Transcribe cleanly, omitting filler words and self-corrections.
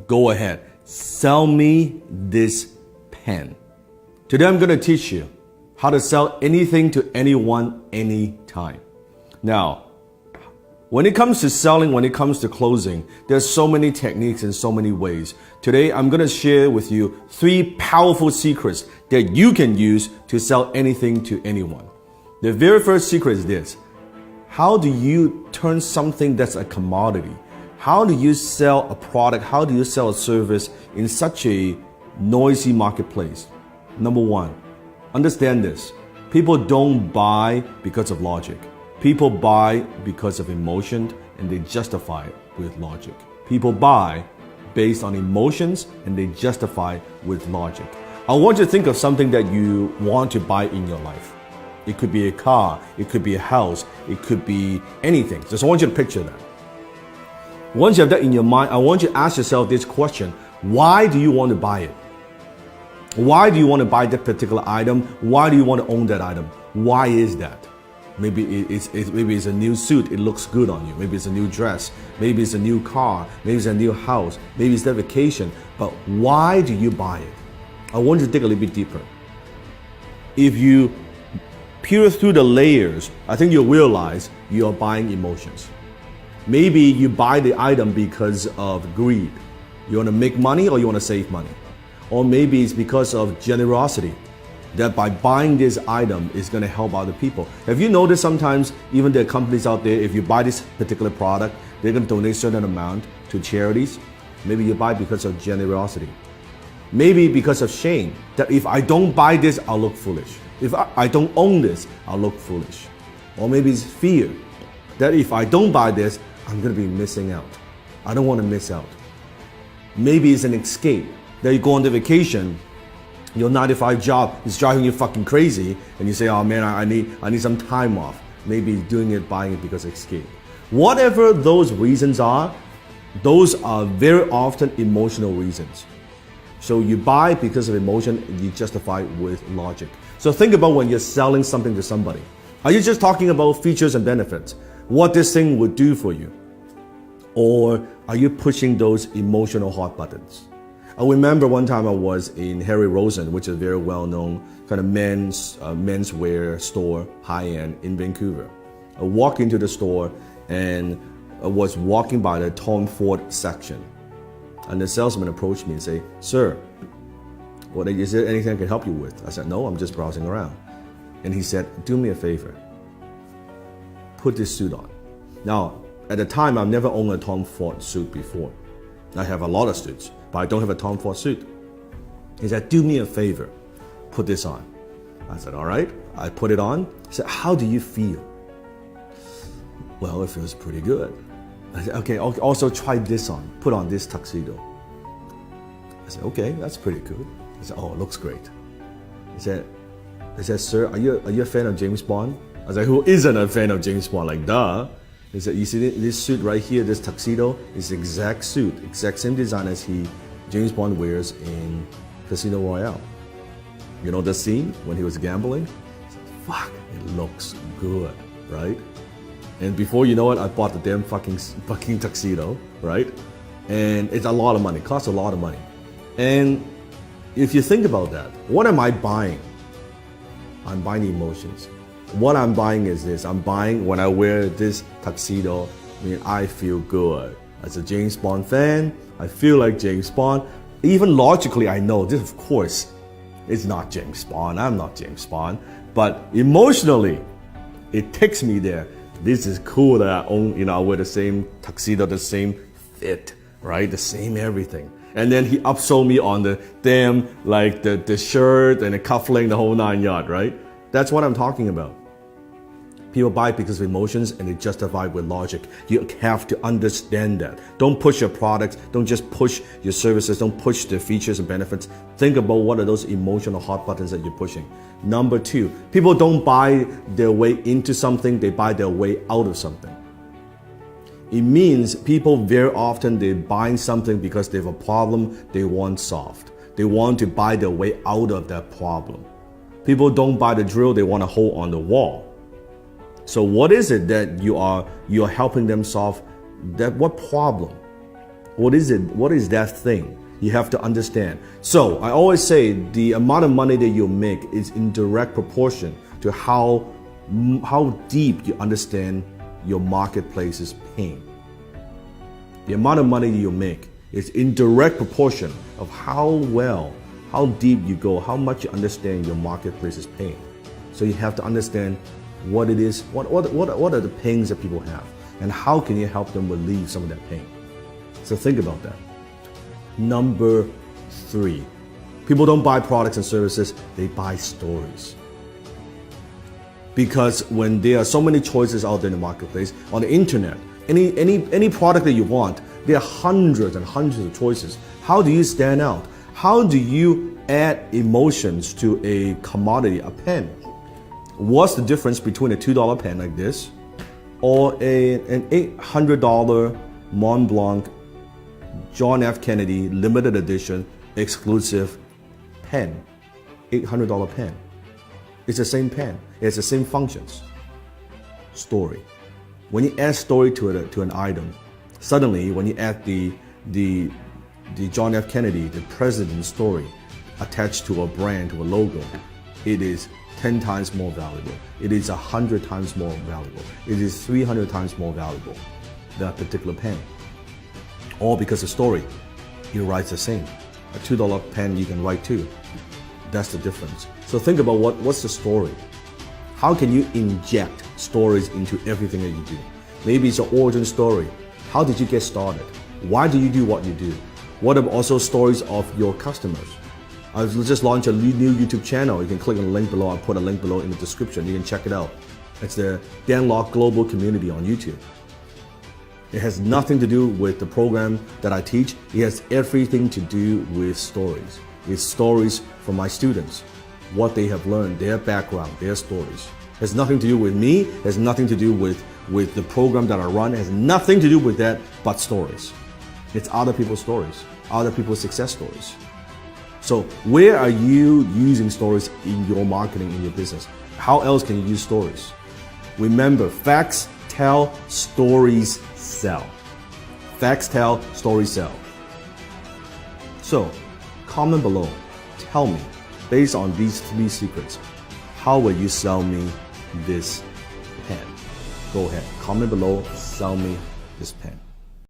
go ahead. Sell me this pen. Today I'm going to teach you how to sell anything to anyone, anytime. Now, when it comes to selling, when it comes to closing, there's so many techniques and so many ways. Today, I'm going to share with you 3 powerful secrets that you can use to sell anything to anyone. The very first secret is this. How do you turn something that's a commodity? How do you sell a product? How do you sell a service in such a noisy marketplace? Number 1, understand this. People don't buy because of logic. People buy because of emotion, and they justify it with logic. People buy based on emotions, and they justify with logic. I want you to think of something that you want to buy in your life. It could be a car, it could be a house, it could be anything. Just I want you to picture that. Once you have that in your mind, I want you to ask yourself this question. Why do you want to buy it? Why do you want to buy that particular item? Why do you want to own that item? Why is that? Maybe it's a new suit, it looks good on you. Maybe it's a new dress. Maybe it's a new car. Maybe it's a new house. Maybe it's that vacation. But why do you buy it? I want you to dig a little bit deeper. If you peel through the layers, I think you'll realize you are buying emotions. Maybe you buy the item because of greed. You want to make money or you want to save money. Or maybe it's because of generosity. That by buying this item is going to help other people. Have you noticed sometimes even there are companies out there, if you buy this particular product, they're going to donate a certain amount to charities? Maybe you buy because of generosity. Maybe because of shame, that if I don't buy this, I'll look foolish. If I don't own this, I'll look foolish. Or maybe it's fear, that if I don't buy this, I'm going to be missing out. I don't want to miss out. Maybe it's an escape, that you go on the vacation, your 9-to-5 job is driving you fucking crazy, and you say, oh man, I need some time off. Maybe doing it, buying it because of escape. Whatever those reasons are, those are very often emotional reasons. So you buy because of emotion, and you justify with logic. So think about when you're selling something to somebody. Are you just talking about features and benefits? What this thing would do for you? Or are you pushing those emotional hot buttons? I remember one time I was in Harry Rosen, which is a very well-known kind of menswear store, high-end in Vancouver. I walked into the store and I was walking by the Tom Ford section. And the salesman approached me and said, sir, is there anything I can help you with? I said, no, I'm just browsing around. And he said, do me a favor. Put this suit on. Now, at the time, I've never owned a Tom Ford suit before. I have a lot of suits, but I don't have a Tom Ford suit. He said, do me a favor, put this on. I said, all right. I put it on. He said, how do you feel? Well, it feels pretty good. I said, okay, also try this on. Put on this tuxedo. I said, okay, that's pretty good. He said, oh, it looks great. He said, sir, are you a fan of James Bond? I was like, who isn't a fan of James Bond? Like, duh. He said, you see this suit right here, this tuxedo, is the exact suit, exact same design as James Bond wears in Casino Royale. You know the scene when he was gambling? He said, fuck, it looks good, right? And before you know it, I bought the damn fucking tuxedo, right? And it's a lot of money, costs a lot of money. And if you think about that, what am I buying? I'm buying emotions. What I'm buying is this. I'm buying when I wear this tuxedo, I feel good. As a James Bond fan, I feel like James Bond. Even logically, I know this, of course, it's not James Bond. I'm not James Bond. But emotionally, it takes me there. This is cool that I own, I wear the same tuxedo, the same fit, right? The same everything. And then he upsold me on the damn, like the shirt and the cufflink, the whole 9 yards, right? That's what I'm talking about. People buy because of emotions and they justify with logic. You have to understand that. Don't push your products. Don't just push your services. Don't push the features and benefits. Think about what are those emotional hot buttons that you're pushing. Number 2, people don't buy their way into something. They buy their way out of something. It means people very often, they're buying something because they have a problem they want solved. They want to buy their way out of that problem. People don't buy the drill. They want to hold on the wall. So what is it that you are helping them solve? What problem? What is it? What is that thing? You have to understand. So I always say the amount of money that you make is in direct proportion to how deep you understand your marketplace's pain. The amount of money you make is in direct proportion of how deep you go, how much you understand your marketplace's pain. So you have to understand what it is, what are the pains that people have, and how can you help them relieve some of that pain. So think about that. Number 3, people don't buy products and services, they buy stories. Because when there are so many choices out there in the marketplace, on the internet, any product that you want, there are hundreds and hundreds of choices. How do you stand out? How do you add emotions to a commodity, a pen? What's the difference between a $2 pen like this or an $800 Mont Blanc John F. Kennedy limited edition exclusive pen? $800 pen. It's the same pen. It has the same functions. Story. When you add story to an item, suddenly when you add the John F. Kennedy, the president's story attached to a brand, to a logo, it is 10 times more valuable. It is 100 times more valuable. It is 300 times more valuable than a particular pen. All because the story, it writes the same. A $2 pen you can write too. That's the difference. So think about what's the story? How can you inject stories into everything that you do? Maybe it's an origin story. How did you get started? Why do you do what you do? What are also stories of your customers? I just launched a new YouTube channel. You can click on the link below. I'll put a link below in the description. You can check it out. It's the Dan Lok Global Community on YouTube. It has nothing to do with the program that I teach. It has everything to do with stories. It's stories from my students, what they have learned, their background, their stories. It has nothing to do with me. It has nothing to do with the program that I run. It has nothing to do with that but stories. It's other people's stories, other people's success stories. So where are you using stories in your marketing, in your business? How else can you use stories? Remember, facts tell, stories sell. Facts tell, stories sell. So comment below, tell me, based on these 3 secrets, how will you sell me this pen? Go ahead, comment below, sell me this pen.